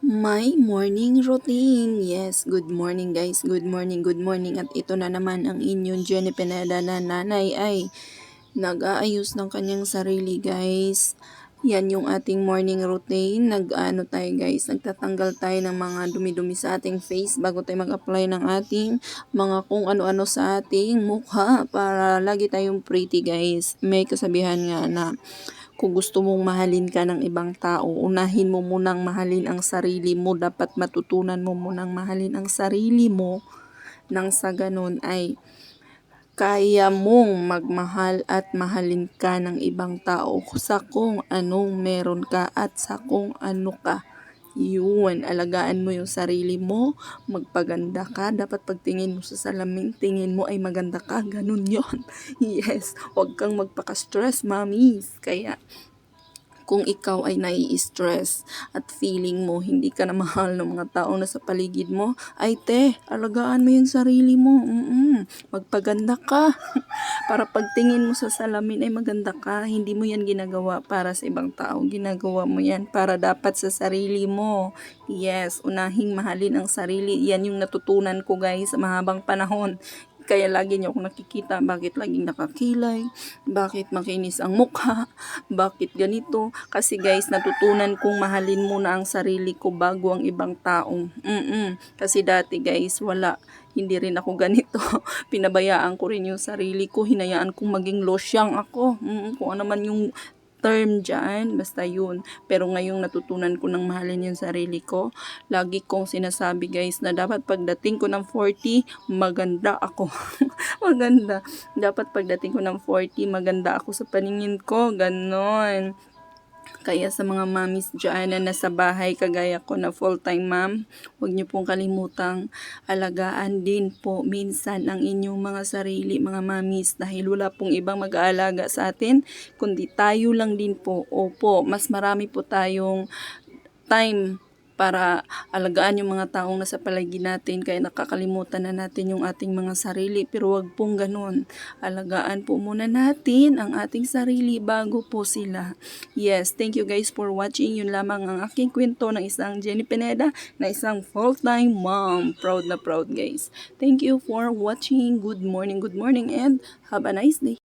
My morning routine. Yes, good morning guys. Good morning, good morning. At ito na naman ang inyong Jenny Pineda na nanay ay nag-aayos ng kanyang sarili guys. Yan yung ating morning routine. Nag-ano tayo guys, nagtatanggal tayo ng mga dumi-dumi sa ating face bago tayo mag-apply ng ating mga kung ano-ano sa ating mukha para lagi tayong pretty guys. May kasabihan nga na kung gusto mong mahalin ka ng ibang tao, unahin mo munang mahalin ang sarili mo. Dapat matutunan mo munang mahalin ang sarili mo nang sa ganun ay kaya mong magmahal at mahalin ka ng ibang tao sa kung anong meron ka at sa kung ano ka. Yun, alagaan mo yung sarili mo, magpaganda ka, dapat pagtingin mo sa salamin, tingin mo ay maganda ka, ganun yon. Yes, huwag kang magpaka-stress, mamis. Kaya, kung ikaw ay nai-stress at feeling mo hindi ka na mahal ng mga taong nasa paligid mo, ay alagaan mo yung sarili mo. Magpaganda ka. Para pagtingin mo sa salamin ay maganda ka. Hindi mo yan ginagawa para sa ibang tao. Ginagawa mo yan para dapat sa sarili mo. Yes, unahing mahalin ang sarili. Yan yung natutunan ko guys sa mahabang panahon. Kaya lagi niyo ako nakikita, bakit laging nakakilay, bakit makinis ang mukha, bakit ganito. Kasi guys, natutunan kong mahalin muna ang sarili ko bago ang ibang taong. Kasi dati guys, hindi rin ako ganito. Pinabayaan ko rin yung sarili ko, hinayaan kong maging losyang ako. Kung ano man yung term dyan, basta yun. Pero ngayong natutunan ko ng mahalin yung sarili ko, lagi kong sinasabi guys na dapat pagdating ko ng 40, maganda ako. Maganda. Dapat pagdating ko ng 40, maganda ako sa paningin ko. Ganon. Kaya sa mga mamis dyan na nasa bahay kagaya ko na full-time mom, huwag niyo pong kalimutang alagaan din po minsan ang inyong mga sarili, mga mamis, dahil wala pong ibang mag-aalaga sa atin, kundi tayo lang din po. Opo, mas marami po tayong time para alagaan yung mga taong nasa paligid natin, kaya nakakalimutan na natin yung ating mga sarili. Pero wag pong ganun. Alagaan po muna natin ang ating sarili bago po sila. Yes, thank you guys for watching. Yun lamang ang aking kwento ng isang Jenny Pineda na isang full-time mom. Proud na proud guys. Thank you for watching. Good morning and have a nice day.